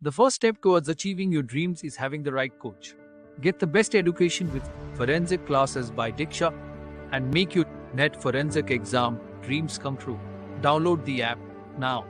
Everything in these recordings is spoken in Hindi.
The first step towards achieving your dreams is having the right coach. Get the best education with forensic classes by Diksha and make your NET forensic exam dreams come true. Download the app now.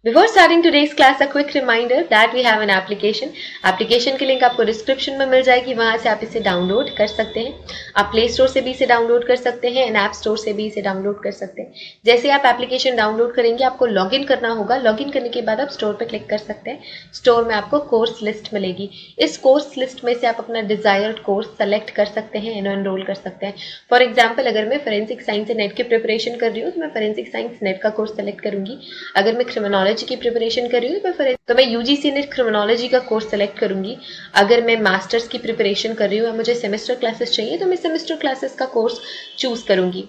Before starting today's class, a quick reminder that we have an application. Application की लिंक आपको डिस्क्रिप्शन में मिल जाएगी, वहां से आप इसे डाउनलोड कर सकते हैं. आप प्ले स्टोर से भी इसे डाउनलोड कर सकते हैं एंड ऐप स्टोर से भी इसे डाउनलोड कर सकते हैं. जैसे आप एप्लीकेशन डाउनलोड करेंगे आपको लॉगिन करना होगा. लॉगिन करने के बाद आप स्टोर पर क्लिक कर सकते हैं. स्टोर में आपको कोर्स लिस्ट मिलेगी. इस कोर्स लिस्ट में से आप अपना डिजायर्ड कोर्स सेलेक्ट कर सकते हैं एंड एनरोल कर सकते हैं. फॉर एग्जाम्पल, अगर मैं फोरेंसिक साइंस नेट की प्रिपरेशन कर रही हूँ तो मैं फोरेंसिक साइंस नेट का कोर्स सेलेक्ट करूंगी. अगर मैं क्रिमिनोलॉजी की प्रिपरेशन कर रही हूँ तो मैं यूजीसी नेट क्रिमिनोलॉजी का कोर्स सेलेक्ट करूंगी. अगर मैं मास्टर्स की प्रिपरेशन कर रही हूँ, मुझे सेमेस्टर क्लासेस चाहिए तो मैं सेमेस्टर क्लासेस का कोर्स चूज करूंगी.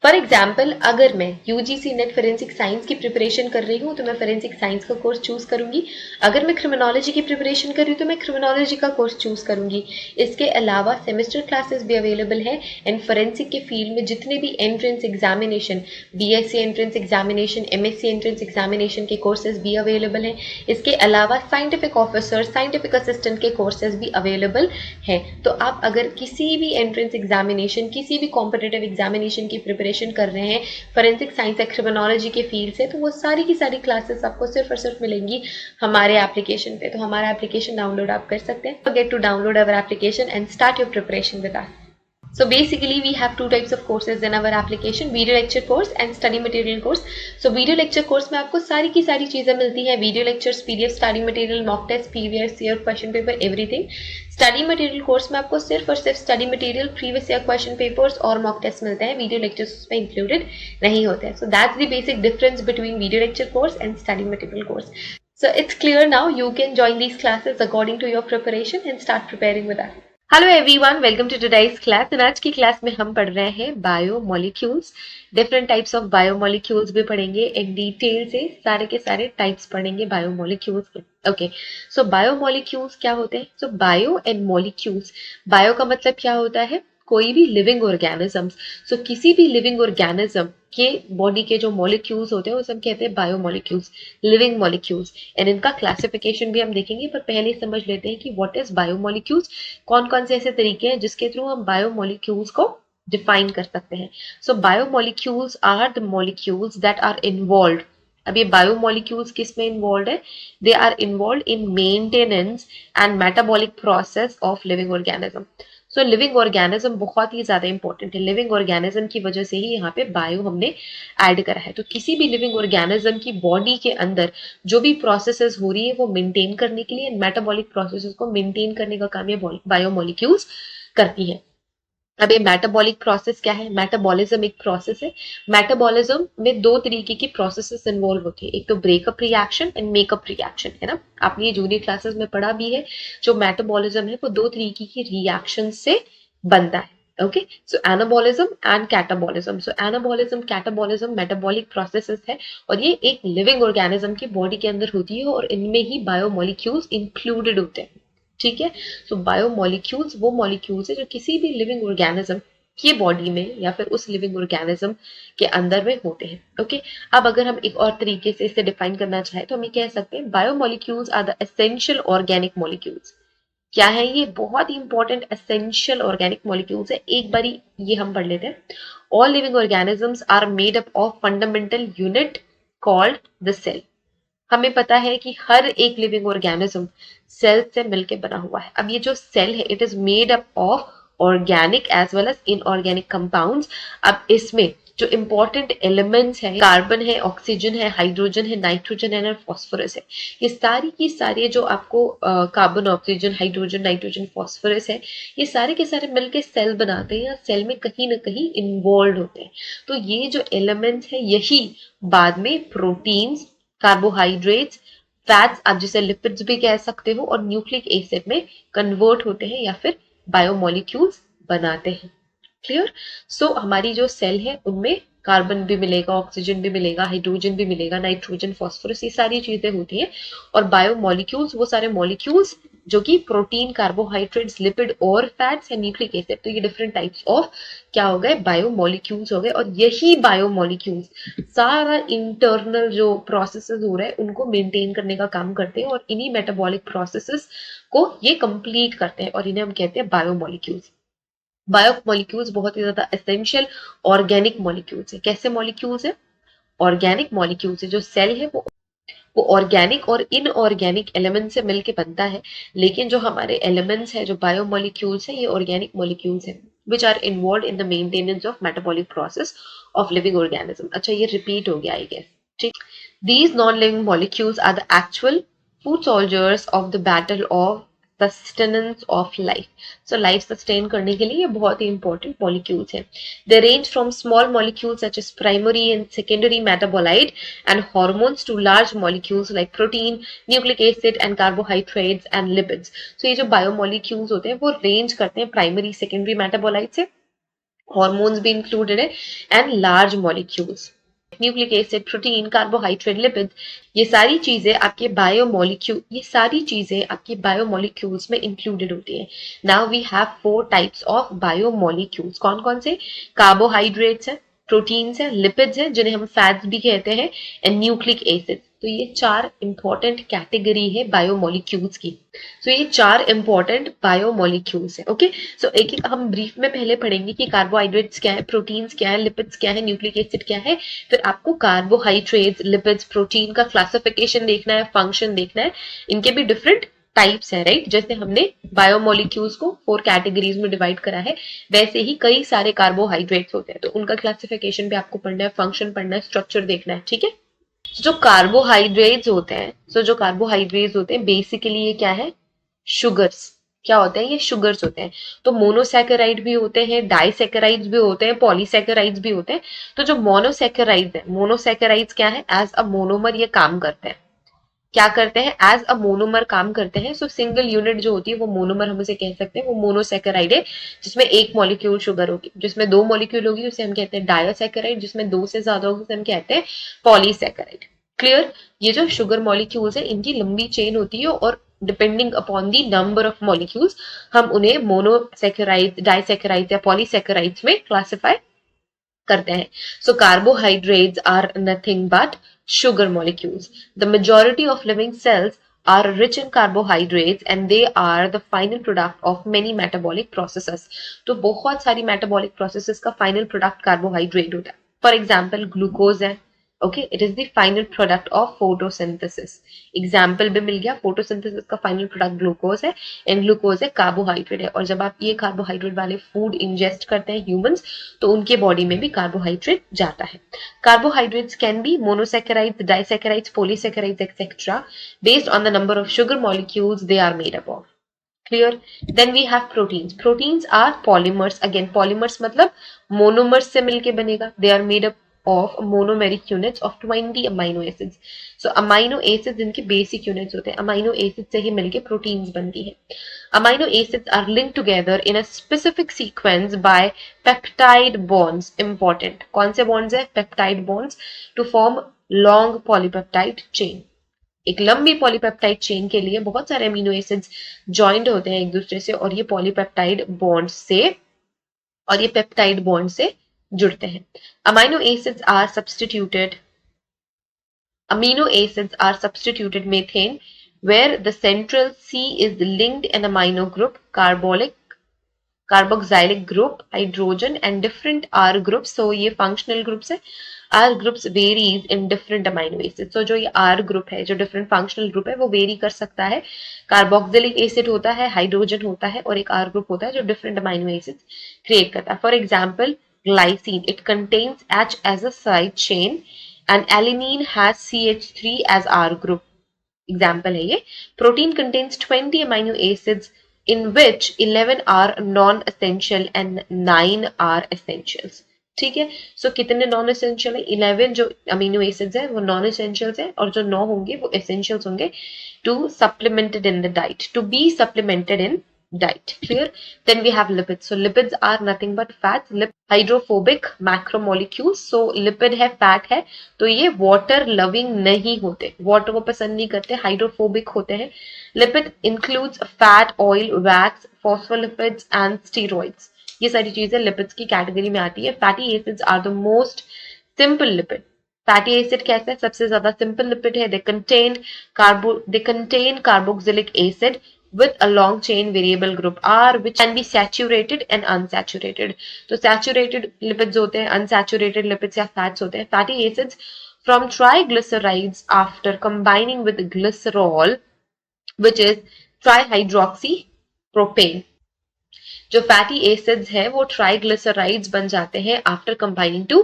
फॉर एग्जाम्पल, अगर मैं यूजीसी नेट फोरेंसिक साइंस की प्रिपरेशन कर रही हूँ तो मैं फोरेंसिक साइंस का कोर्स चूज करूंगी. अगर मैं क्रिमिनोलॉजी की प्रिपरेशन कर रही हूँ तो मैं क्रिमिनोलॉजी का कोर्स चूज करूंगी. इसके अलावा सेमेस्टर क्लासेस भी अवेलेबल है एंड फोरेंसिक के फील्ड में जितने भी entrance examination, BSc entrance examination, MSc entrance examination के कोर्सेज भी अवेलेबल हैं. इसके अलावा साइंटिफिक ऑफिसर, साइंटिफिक असिस्टेंट के कोर्सेज भी अवेलेबल हैं. तो आप अगर किसी भी एंट्रेंस एग्जामिनेशन, किसी भी कॉम्पिटिटिव एग्जामिनेशन की प्रिपरेशन कर रहे हैं फोरेंसिक साइंस या क्रिमिनोलॉजी के फील्ड से, तो वो सारी की सारी क्लासेस आपको सिर्फ और सिर्फ मिलेंगी हमारे एप्लीकेशन पे. तो हमारा एप्लीकेशन डाउनलोड आप कर सकते हैं. Get to download our application and start your preparation with us. So basically we have two types of courses in our application, video lecture course and study material course. So video lecture course में आपको सारी की सारी चीजें मिलती हैं. Video lectures, PDF, study material, mock test, previous year question paper, everything. Study material course में आपको सिर्फ और सिर्फ study material, previous year question papers और मॉक टेस्ट मिलते हैं. वीडियो लेक्चर्स उसमें इंक्लूडेड नहीं होते हैं. So that's the basic difference between video lecture course and study material course. So it's clear now. You can join these classes according to your preparation and start preparing with us. Hello everyone, welcome to today's class. आज की क्लास में हम पढ़ रहे हैं biomolecules. Different types of biomolecules भी पढ़ेंगे. इन डिटेल से सारे के सारे टाइप्स पढ़ेंगे बायोमोलिक्यूल्स के. ओके, सो बायोमोलिक्यूल्स क्या होते हैं? सो बायो एंड मोलिक्यूल्स. बायो का मतलब क्या होता है? कोई भी लिविंग ऑर्गेनिजम्स. सो किसी भी लिविंग ऑर्गेनिज्म के बॉडी के जो मॉलिक्यूल्स होते हैं उसे हम कहते हैं बायोमोलिक्यूल्स, लिविंग मॉलिक्यूल्स. एंड इनका क्लासिफिकेशन भी हम देखेंगे, पर पहले समझ लेते हैं कि व्हाट इज बायोमोलिक्यूल्स. कौन कौन से ऐसे तरीके हैं जिसके थ्रू हम बायोमोलिक्यूल्स को डिफाइन कर सकते हैं. So biomolecules are the molecules that are involve. अब ये बायोमोलिक्यूल्स किस में इन्वॉल्व है? They are involve in maintenance and metabolic process of living organism. So living organism बहुत ही ज्यादा इंपॉर्टेंट है. लिविंग ऑर्गेनिज्म की वजह से ही यहाँ पे बायो हमने ऐड करा है. तो किसी भी लिविंग ऑर्गेनिज्म की बॉडी के अंदर जो भी प्रोसेसेस हो रही है वो मेंटेन करने के लिए, मेटाबॉलिक प्रोसेसेस को मेंटेन करने का काम ये बायोमोलिक्यूल्स करती है. अब ये मेटाबॉलिक प्रोसेस क्या है? मेटाबॉलिज्म एक प्रोसेस है. मेटाबॉलिज्म में दो तरीके की प्रोसेसेस इन्वॉल्व होती है. एक तो breakup reaction and makeup reaction, है ना. आपने ये जूनियर क्लासेस में पढ़ा भी है. जो मेटाबॉलिज्म है वो दो तरीके की रिएक्शन से बनता है. Okay, so anabolism and catabolism. So anabolism, catabolism metabolic processes है और ये एक लिविंग ऑर्गेनिज्म की बॉडी के अंदर होती है और इनमें ही बायोमोलिक्यूल्स इंक्लूडेड होते हैं. ठीक है, सो बायोमोलिक्यूल्स वो मॉलिक्यूल्स है जो किसी भी लिविंग ऑर्गेनिज्म की बॉडी में या फिर उस लिविंग ऑर्गेनिज्म के अंदर में होते हैं. ओके, अब अगर हम एक और तरीके से इसे डिफाइन करना चाहें तो हम कह सकते हैं biomolecules are the essential organic molecules. क्या है ये? बहुत ही इंपॉर्टेंट एसेंशियल ऑर्गेनिक मॉलिक्यूल्स है. एक बारी ये हम पढ़ लेते हैं. All living organisms are made up of fundamental unit called the cell. हमें पता है कि हर एक लिविंग ऑर्गेनिज्म सेल से मिलकर बना हुआ है. अब ये जो सेल है it is made up of organic as well as inorganic compounds. अब इसमें जो इंपॉर्टेंट एलिमेंट्स है, कार्बन है, ऑक्सीजन है, हाइड्रोजन है, नाइट्रोजन है और फास्फोरस है. ये सारी की सारे जो आपको carbon, oxygen, hydrogen, nitrogen, phosphorus है, ये सारे के सारे मिलके सेल बनाते हैं या सेल में कहीं ना कहीं इन्वॉल्व होते हैं. तो ये जो एलिमेंट्स है यही बाद में प्रोटीन्स, कार्बोहाइड्रेट्स, फैट्स, आप जिसे लिपिड्स भी कह सकते हो, और न्यूक्लिक एसिड में कन्वर्ट होते हैं या फिर बायोमोलिक्यूल्स बनाते हैं. क्लियर? सो हमारी जो सेल है उनमें कार्बन भी मिलेगा, ऑक्सीजन भी मिलेगा, हाइड्रोजन भी मिलेगा, नाइट्रोजन, फास्फोरस, ये सारी चीजें होती हैं. और बायोमोलिक्यूल्स वो सारे मॉलिक्यूल्स जो कि प्रोटीन, कार्बोहाइड्रेट्स, लिपिड और फैट्स है, न्यूक्लिक एसिड। तो ये डिफरेंट टाइप्स ऑफ क्या हो गए, बायोमोलिक्यूल्स हो गए। और यही बायोमोलिक्यूल्स सारा इंटरनल जो प्रोसेसेस हो रहे हैं उनको मेंटेन करने का काम करते हैं और इन्हीं मेटाबॉलिक प्रोसेसेस को ये कंप्लीट करते हैं और इन्हें हम कहते हैं बायोमोलिक्यूल्स। बायोमोलिक्यूल्स बहुत ही ज्यादा एसेंशियल ऑर्गेनिक मॉलिक्यूल्स है। कैसे मॉलिक्यूल्स है? ऑर्गेनिक मॉलिक्यूल्स है। जो सेल है वो ऑर्गेनिक और इनऑर्गेनिक एलिमेंट से मिलके बनता है, लेकिन जो हमारे एलिमेंट्स है, जो बायोमोलिक्यूल्स है, ये ऑर्गेनिक मॉलिक्यूल्स है which are involved in the maintenance of metabolic process of living organism। अच्छा, ये रिपीट हो गया आई गेस, ठीक। These non-living molecules are the actual food soldiers of the battle of sustenance of life। So life sustain करने के लिए ये बहुत ही important molecules हैं। They range from small molecules such as primary and secondary metabolite and hormones to large molecules like protein, nucleic acid and carbohydrates and lipids। So ये जो biomolecules होते हैं वो range करते हैं primary, secondary metabolite से, hormones भी included है, and large molecules, nucleic acid, protein, carbohydrate, lipid, ये सारी चीजें आपके बायोमोलिक्यूल्स में इंक्लूडेड होती हैं। Now we have 4 types of biomolecules. कौन कौन से? कार्बोहाइड्रेट्स है, प्रोटीन्स है, लिपिड्स है जिन्हें हम फैट्स भी कहते हैं, एंड न्यूक्लिक एसिड। तो ये 4 इंपॉर्टेंट कैटेगरी है बायोमोलिक्यूल्स की। सो ये 4 इंपॉर्टेंट बायोमोलिक्यूल्स है। ओके, सो एक एक हम ब्रीफ में पहले पढ़ेंगे कि कार्बोहाइड्रेट्स क्या है, प्रोटीन्स क्या है, लिपिड्स क्या है, न्यूक्लिक एसिड क्या है। फिर आपको कार्बोहाइड्रेट्स, लिपिड्स, प्रोटीन का क्लासिफिकेशन देखना है, फंक्शन देखना है। इनके भी डिफरेंट टाइप्स है, राइट। जैसे हमने बायोमोलिक्यूल्स को 4 कैटेगरीज में डिवाइड करा है, वैसे ही कई सारे कार्बोहाइड्रेट्स होते हैं, तो उनका क्लासिफिकेशन भी आपको पढ़ना है, फंक्शन पढ़ना है, स्ट्रक्चर देखना है, ठीक है। जो कार्बोहाइड्रेट्स होते हैं, बेसिकली ये क्या है? शुगर्स। क्या होते हैं? ये शुगर्स होते हैं। तो मोनोसैकेराइड भी होते हैं, डाइसैकेराइड्स भी होते हैं, पॉलीसैकेराइड्स भी होते हैं। तो जो मोनोसैकेराइड्स क्या है? एज अ मोनोमर ये काम करते हैं। क्या करते हैं? एज अ मोनोमर काम करते हैं। सो सिंगल यूनिट जो होती है वो मोनोमर हम उसे कह सकते हैं, वो मोनोसैकेराइड है जिसमें एक मॉलिक्यूल शुगर होगी। जिसमें 2 मॉलिक्यूल होगी उसे हम कहते हैं डायोसैकेराइड, जिसमें 2 से ज्यादा होगी उसे हम कहते हैं पॉलीसैकेराइड। क्लियर? ये जो शुगर मॉलिक्यूल्स है इनकी लंबी चेन होती है और depending upon the number of molecules हम उन्हें मोनोसैकेराइड, डाइसैकेराइड या पॉलीसैकेराइड्स में क्लासिफाई करते हैं। So carbohydrates are nothing but sugar molecules. The majority of living cells are rich in carbohydrates and they are the final product of many metabolic processes. तो बहुत सारी metabolic processes का final product carbohydrate होता है। For example, glucose है, okay, it is the final product of photosynthesis। Example भी मिल गया, फोटोसिंथेसिस का फाइनल प्रोडक्ट ग्लूकोज है, एंड ग्लूकोज है कार्बोहाइड्रेट है। और जब आप ये कार्बोहाइड्रेट वाले फूड इंजेस्ट करते हैं ह्यूमंस, तो उनके बॉडी में भी कार्बोहाइड्रेट जाता है। Carbohydrates can be monosaccharides, disaccharides, polysaccharides etcetera based on the number of sugar molecules they are made up of. Clear? Then we have proteins. Proteins are polymers. Again polymers मतलब मोनोमर्स से मिलके बनेगा। They are made up of monomeric units of 20 amino acids। So amino acids इनके basic units होते हैं। amino acids से ही मिलके proteins बनती है। amino acids are linked together in a specific sequence by peptide bonds। important कौन से bonds है? peptide bonds to form long polypeptide chain। एक लंबी पॉलीपेप्टाइड चेन के लिए बहुत सारे अमीनो एसिड्स ज्वाइंट होते हैं एक दूसरे से, और ये पॉलीपेप्टाइड बॉन्ड से और ये पेप्टाइड बॉन्ड से जुड़ते हैं। amino acids are substituted methane where the central C is linked in amino group, carboxylic group, hydrogen and different R groups। so ये functional groups है। R groups varies in different amino acids। so जो ये R group है, जो different functional group है, वो vary कर सकता है। कार्बोक्सिलिक एसिड होता है, हाइड्रोजन होता है, और एक R group होता है जो different amino acids create करता है। For example, glycine, it contains H as a side chain and alanine has CH3 as R group। Example है ये। Protein contains 20 amino acids in which 11 are non-essential and 9 are essentials। ठीक है, सो कितने नॉन एसेंशियल है? 11 जो अमीनो एसिड्स है वो नॉन एसेंशियल्स है, और जो 9 होंगे वो एसेंशियल्स होंगे। To supplemented in the diet, to be supplemented in diet. Clear? Then we have lipids. So lipids are nothing but fats, hydrophobic macromolecules. So lipid है, fat है, तो ये water loving नहीं होते, water को पसंद नहीं करते, hydrophobic होते हैं. Lipid includes fat, oil, wax, phospholipids and steroids. ये सारी चीजें lipids की कैटेगरी में आती है. Fatty acids are the most simple lipid. Fatty acid कैसा है? सबसे ज्यादा सिंपल लिपिड है. they contain carboxylic acid with a long chain variable group R which can be saturated and unsaturated. तो saturated lipids होते हैं, unsaturated lipids या fats होते हैं. Fatty acids from triglycerides after combining with glycerol which is trihydroxypropane. जो फैटी एसिड्स है वो ट्राइग्लिसराइड्स बन जाते हैं आफ्टर कंबाइनिंग टू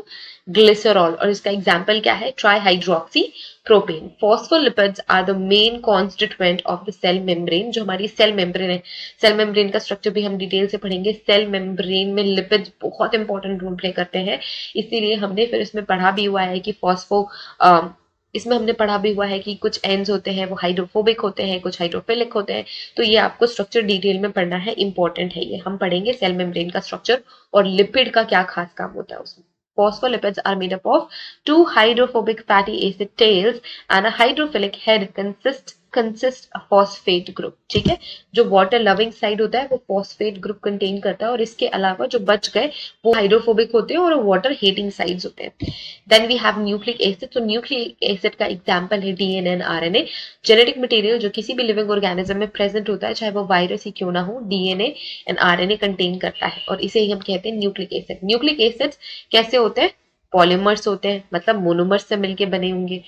ग्लिसरॉल, और इसका एग्जांपल क्या है? Trihydroxy propane. Phospholipids are the main constituent of the cell membrane. जो हमारी सेल मेम्ब्रेन है, सेल मेम्ब्रेन का स्ट्रक्चर भी हम डिटेल से पढ़ेंगे. सेल मेम्ब्रेन में लिपिड्स बहुत इंपॉर्टेंट रोल प्ले करते हैं, इसीलिए हमने फिर इसमें पढ़ा भी हुआ है कि इसमें हमने पढ़ा भी हुआ है कि कुछ एंड्स होते हैं वो हाइड्रोफोबिक होते हैं, कुछ हाइड्रोफिलिक होते हैं. तो ये आपको स्ट्रक्चर डिटेल में पढ़ना है, इंपॉर्टेंट है ये. हम पढ़ेंगे सेल मेम्ब्रेन का स्ट्रक्चर और लिपिड का क्या खास काम होता है उसमें. Phospholipids are made up of 2 hydrophobic fatty acid tails and a hydrophilic head consist a phosphate group. ठीक है, जो वाटर लविंग साइड होता है वो फॉस्फेट ग्रुप कंटेन करता है, और इसके अलावा जो बच गए वो हाइड्रोफोबिक होते हैं और वाटर हेटिंग साइड्स होते हैं. Then we have nucleic acid. तो न्यूक्लिक एसिड का एग्जांपल है DNA and RNA. Genetic material जो किसी भी लिविंग ऑर्गेनिज्म में प्रेजेंट होता है, चाहे वो वायरस ही क्यों ना हो, डीएनए एंड आरएनए कंटेन करता है, और इसे ही हम कहते हैं न्यूक्लिक एसिड. न्यूक्लिक एसिड्स कैसे होते हैं? पॉलीमर्स होते हैं, मतलब मोनोमर्स से मिलके बने होंगे.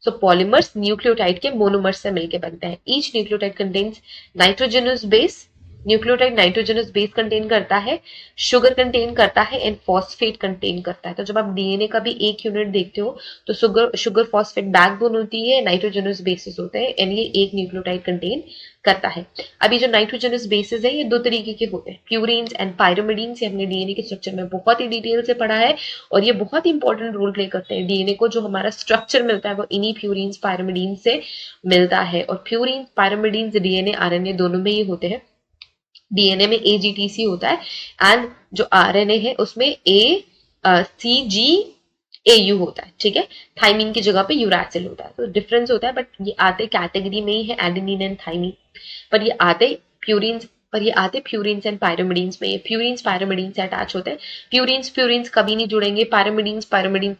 सो पॉलीमर्स न्यूक्लियोटाइड के मोनोमर्स से मिलकर बनते हैं. Each nucleotide contains nitrogenous base. Nucleotide nitrogenous base contain करता है, शुगर कंटेन करता है एंड फॉस्फेट कंटेन करता है. तो जब आप डीएनए का भी एक यूनिट देखते हो तो शुगर फॉस्फेट बैकबोन होती है, नाइट्रोजनस बेसिस होते हैं, एंड ये एक न्यूक्लियोटाइड कंटेन करता है. अभी जो नाइट्रोजनस बेसिस है ये दो तरीके के होते हैं, प्यूरिन्स एंड पायरिमिडीन्स. ये हमने डीएनए के स्ट्रक्चर में बहुत ही डिटेल से पढ़ा है, और ये बहुत ही इंपॉर्टेंट रोल प्ले करते हैं. डीएनए को जो हमारा स्ट्रक्चर मिलता है वो इन्हीं प्यूरिन्स पायरिमिडीन्स से मिलता है, और प्यूरिन्स पायरिमिडीन्स डीएनए आरएनए दोनों में ही होते हैं. डीएनए में एजीटीसी होता है, एंड जो आरएनए है उसमें ACGAU होता है. ठीक है, थाइमिन की जगह पे यूरैसिल होता है. तो डिफरेंस होता है, बट ये आते कैटेगरी में ही है, एडेनिन एंड थाइमिन. पर ये आते प्यूरिन्स एंड पायरिमिडीन्स में. ये प्यूरिन्स पायरिमिडीन्स से अटैच होते हैं. प्यूरिन्स कभी नहीं जुड़ेंगे, पायरिमिडीन्स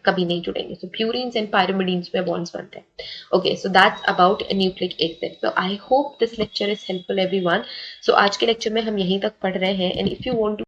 कभी नहीं जुड़ेंगे. सो प्यूरिन्स एंड पायरिमिडीन्स में बॉन्ड्स बनते हैं. Okay, so that's about nucleic acid. So I hope this lecture is helpful everyone. So आज के लेक्चर में हम यहीं तक पढ़ रहे हैं, and if you want to